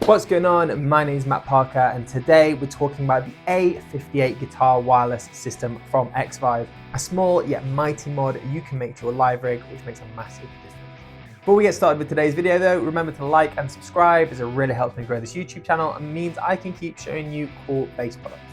What's going on? My name is Matt Parker and today we're talking about the A58 guitar wireless system from Xvive. A small yet mighty mod you can make to your live rig, which makes a massive difference. Before we get started with today's video though, remember to like and subscribe as it really helps me grow this YouTube channel and means I can keep showing you cool bass products.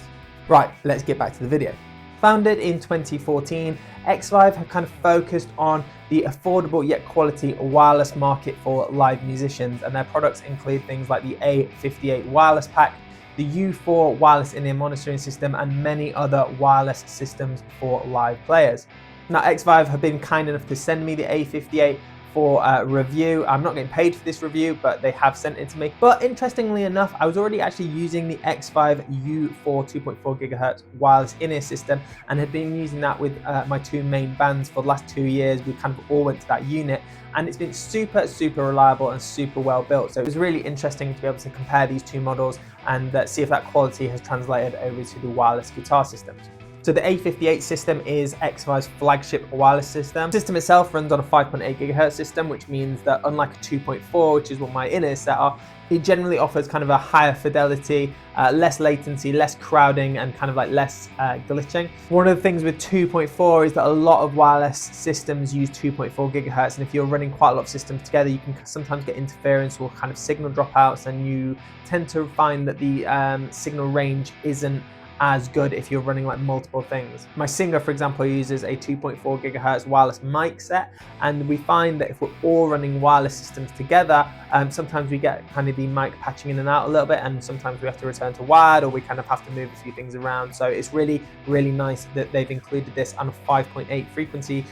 Right, let's get back to the video. Founded in 2014, Xvive have kind of focused on the affordable yet quality wireless market for live musicians, and their products include things like the A58 wireless pack, the U4 wireless in-ear monitoring system, and many other wireless systems for live players. Now, Xvive have been kind enough to send me the A58 for a review. I'm not getting paid for this review, but they have sent it to me. But interestingly enough, I was already actually using the Xvive U4 2.4 GHz wireless in-ear system and had been using that with my two main bands for the last 2 years. We kind of all went to that unit and it's been super reliable and super well built. So it was really interesting to be able to compare these two models and see if that quality has translated over to the wireless guitar systems. So the A58 system is Xvive's flagship wireless system. The system itself runs on a 5.8 GHz system, which means that unlike a 2.4, which is what my in-ear set are, it generally offers kind of a higher fidelity, less latency, less crowding, and kind of like less glitching. One of the things with 2.4 is that a lot of wireless systems use 2.4 GHz, and if you're running quite a lot of systems together, you can sometimes get interference or kind of signal dropouts, and you tend to find that the signal range isn't as good if you're running like multiple things. My Singer, for example, uses a 2.4 GHz wireless mic set, and we find that if we're all running wireless systems together, sometimes we get kind of the mic patching in and out a little bit, and sometimes we have to return to wired or we kind of have to move a few things around. So it's really nice that they've included this on a 5.8 frequency,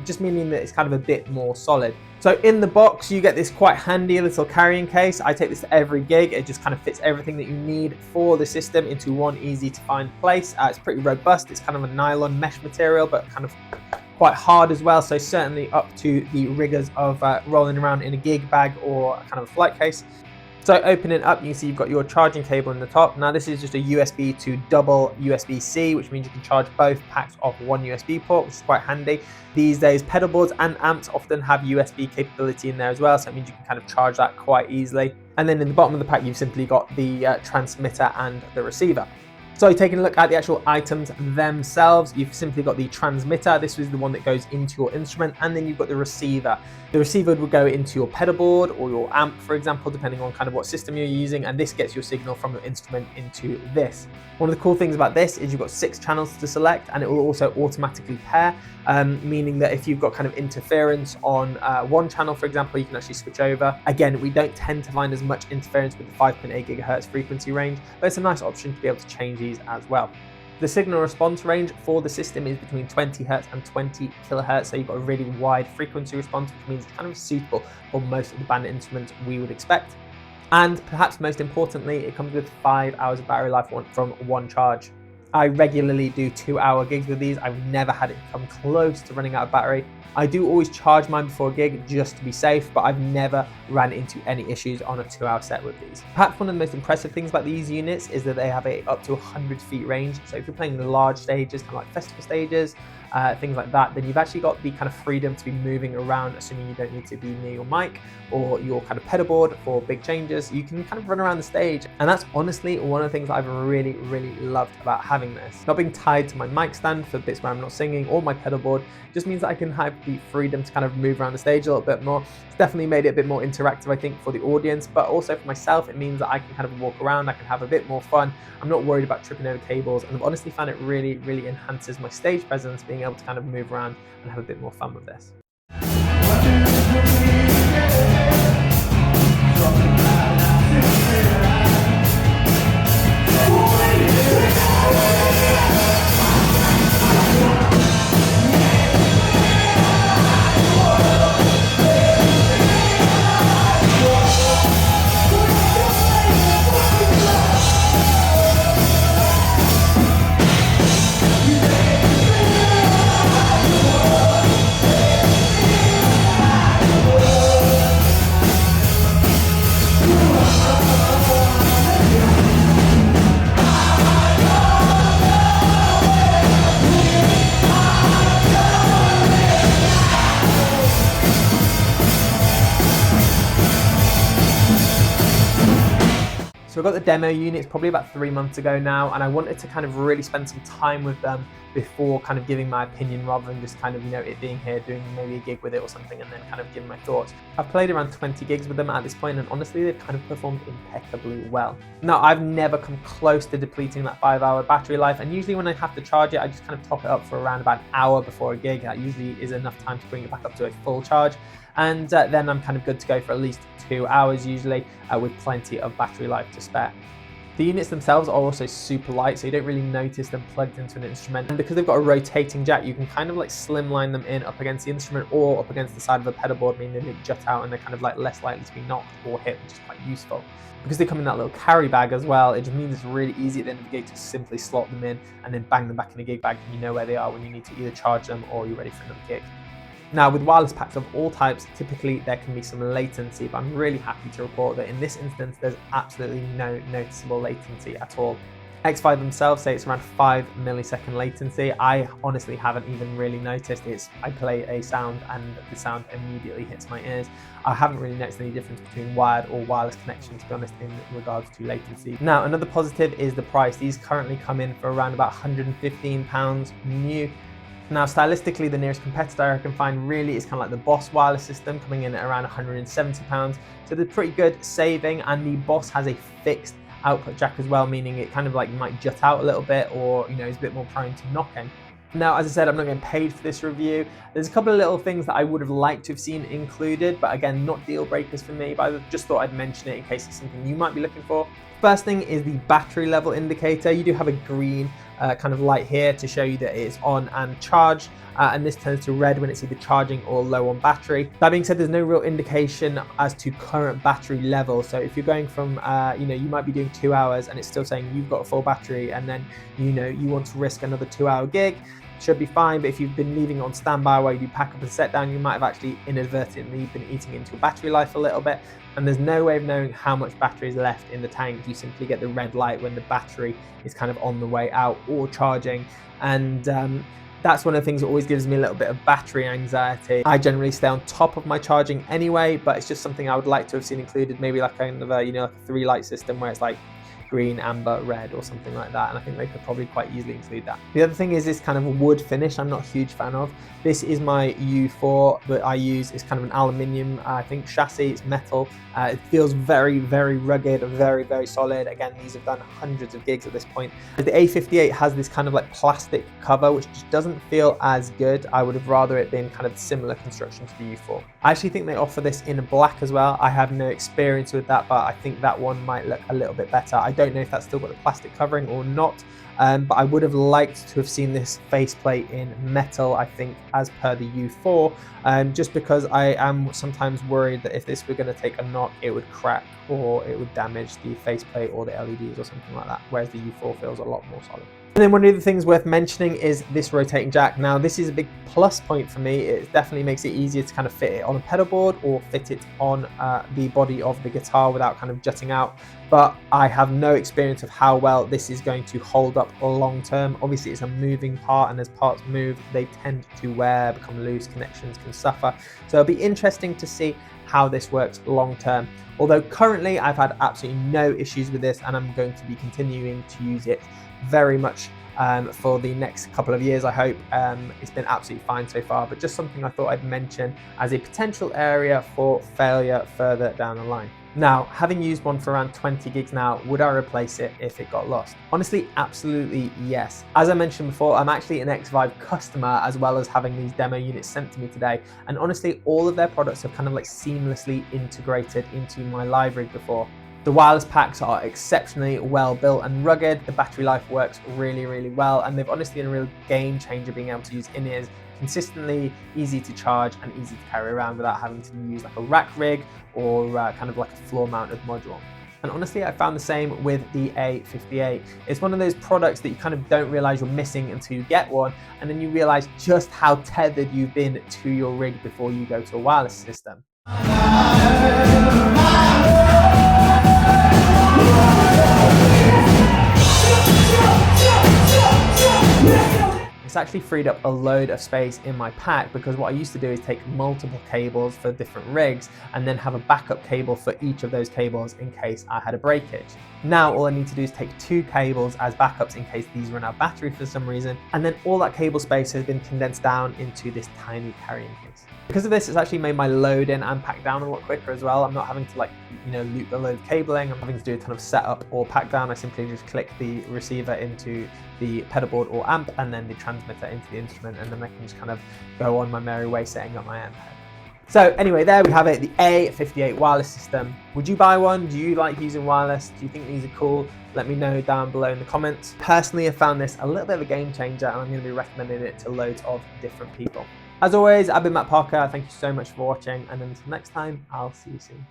just meaning that it's kind of a bit more solid. So in the box, you get this quite handy little carrying case. I take this to every gig. It just kind of fits everything that you need for the system into one easy to find place. It's pretty robust. It's kind of a nylon mesh material, but kind of quite hard as well. So certainly up to the rigors of rolling around in a gig bag or kind of a flight case. So opening up, you can see you've got your charging cable in the top. Now this is just a USB to double USB-C, which means you can charge both packs off one USB port, which is quite handy. These days, pedal boards and amps often have USB capability in there as well, so it means you can kind of charge that quite easily. And then in the bottom of the pack, you've simply got the transmitter and the receiver. So taking a look at the actual items themselves, you've simply got the transmitter. This is the one that goes into your instrument, and then you've got the receiver. The receiver would go into your pedal board or your amp, for example, depending on kind of what system you're using, and this gets your signal from your instrument into this. One of the cool things about this is you've got 6 channels to select, and it will also automatically pair, meaning that if you've got kind of interference on one channel, for example, you can actually switch over. Again, we don't tend to find as much interference with the 5.8 GHz frequency range, but it's a nice option to be able to change these as well. The signal response range for the system is between 20 Hz and 20 kHz, so you've got a really wide frequency response, which means it's kind of suitable for most of the band instruments we would expect. And perhaps most importantly, it comes with 5 hours of battery life from one charge. I regularly do 2-hour gigs with these. I've never had it come close to running out of battery. I do always charge mine before a gig just to be safe, but I've never ran into any issues on a 2-hour set with these. Perhaps one of the most impressive things about these units is that they have a up to 100 feet range. So if you're playing large stages, kind of like festival stages, things like that, then you've actually got the kind of freedom to be moving around, assuming you don't need to be near your mic or your kind of pedal board for big changes. You can kind of run around the stage, and that's honestly one of the things that I've really loved about having this. Not being tied to my mic stand for bits where I'm not singing, or my pedal board, just means that I can have the freedom to kind of move around the stage a little bit more. It's definitely made it a bit more interactive, I think, for the audience, but also for myself, it means that I can kind of walk around, I can have a bit more fun. I'm not worried about tripping over cables, and I've honestly found it really enhances my stage presence, being able to kind of move around and have a bit more fun with this. So I got the demo units probably about 3 months ago now, and I wanted to kind of really spend some time with them before kind of giving my opinion, rather than just kind of, you know, it being here, doing maybe a gig with it or something, and then kind of giving my thoughts. I've played around 20 gigs with them at this point, and honestly, they've kind of performed impeccably well. Now, I've never come close to depleting that 5-hour battery life, and usually when I have to charge it, I just kind of top it up for around about an hour before a gig. That usually is enough time to bring it back up to a full charge. And then I'm kind of good to go for at least 2 hours usually, with plenty of battery life to spare. The units themselves are also super light, so you don't really notice them plugged into an instrument. And because they've got a rotating jack, you can kind of like slimline them in up against the instrument or up against the side of a pedal board, meaning they don't jut out and they're kind of like less likely to be knocked or hit, which is quite useful. Because they come in that little carry bag as well, it just means it's really easy at the end of the gig to simply slot them in and then bang them back in a gig bag, and you know where they are when you need to either charge them or you're ready for another gig. Now, with wireless packs of all types, typically there can be some latency, but I'm really happy to report that in this instance, there's absolutely no noticeable latency at all. Xvive themselves say it's around 5 millisecond latency. I honestly haven't even really noticed. I play a sound and the sound immediately hits my ears. I haven't really noticed any difference between wired or wireless connection, to be honest, in regards to latency. Now, another positive is the price. These currently come in for around about £115 new. Now, stylistically, the nearest competitor I can find really is kind of like the Boss wireless system, coming in at around £170. So they're pretty good saving, and the Boss has a fixed output jack as well, meaning it kind of like might jut out a little bit, or, you know, is a bit more prone to knocking. Now, as I said, I'm not getting paid for this review. There's a couple of little things that I would have liked to have seen included, but again, not deal breakers for me, but I just thought I'd mention it in case it's something you might be looking for. First thing is the battery level indicator. You do have a green kind of light here to show you that it is on and charged, and this turns to red when it's either charging or low on battery. That being said, there's no real indication as to current battery level. So if you're going from, you know, you might be doing 2 hours and it's still saying you've got a full battery, and then, you know, you want to risk another 2-hour gig, should be fine. But if you've been leaving it on standby while you do pack up and set down, you might have actually inadvertently been eating into your battery life a little bit, and there's no way of knowing how much battery is left in the tank. You simply get the red light when the battery is kind of on the way out or charging, and that's one of the things that always gives me a little bit of battery anxiety. I generally stay on top of my charging anyway, but it's just something I would like to have seen included, maybe like kind of a, you know, like a 3-light system where it's like green, amber, red, or something like that, and I think they could probably quite easily include that. The other thing is this kind of wood finish I'm not a huge fan of. This is my U4 that I use. It's kind of an aluminium, I think, chassis. It's metal. It feels very, very rugged, very, very solid. Again, these have done hundreds of gigs at this point. But the A58 has this kind of like plastic cover, which just doesn't feel as good. I would have rather it been kind of similar construction to the U4. I actually think they offer this in black as well. I have no experience with that, but I think that one might look a little bit better. I don't know if that's still got the plastic covering or not, but I would have liked to have seen this faceplate in metal, I think, as per the U4, just because I am sometimes worried that if this were going to take a knock, it would crack or it would damage the faceplate or the LEDs or something like that, whereas the U4 feels a lot more solid. And then one of the things worth mentioning is this rotating jack. Now, this is a big plus point for me. It definitely makes it easier to kind of fit it on a pedal board or fit it on the body of the guitar without kind of jutting out. But I have no experience of how well this is going to hold up long term. Obviously, it's a moving part, and as parts move, they tend to wear, become loose, connections can suffer. So it'll be interesting to see how this works long term. Although currently I've had absolutely no issues with this, and I'm going to be continuing to use it very much for the next couple of years, I hope. It's been absolutely fine so far, but just something I thought I'd mention as a potential area for failure further down the line. Now, having used one for around 20 gigs now, would I replace it if it got lost? Honestly, absolutely yes. As I mentioned before, I'm actually an Xvive customer, as well as having these demo units sent to me today. And honestly, all of their products have kind of like seamlessly integrated into my live rig before. The wireless packs are exceptionally well built and rugged. The battery life works really, really well, and they've honestly been a real game changer being able to use in-ears consistently, easy to charge and easy to carry around without having to use like a rack rig or kind of like a floor mounted module. And honestly, I found the same with the A58. It's one of those products that you kind of don't realize you're missing until you get one, and then you realize just how tethered you've been to your rig before you go to a wireless system. It's actually freed up a load of space in my pack, because what I used to do is take multiple cables for different rigs and then have a backup cable for each of those cables in case I had a breakage. Now all I need to do is take 2 cables as backups in case these run out of battery for some reason, and then all that cable space has been condensed down into this tiny carrying case. Because of this, it's actually made my load in and pack down a lot quicker as well. I'm not having to loop a load of cabling. I'm having to do a ton of setup or pack down. I simply just click the receiver into the pedal board or amp and then the transmitter into the instrument, and then I can just kind of go on my merry way setting up my amp head. So anyway, there we have it, the A58 wireless system. Would you buy one? Do you like using wireless? Do you think these are cool? Let me know down below in the comments. Personally, I found this a little bit of a game changer, and I'm going to be recommending it to loads of different people. As always, I've been Matt Parker. Thank you so much for watching, and until next time, I'll see you soon.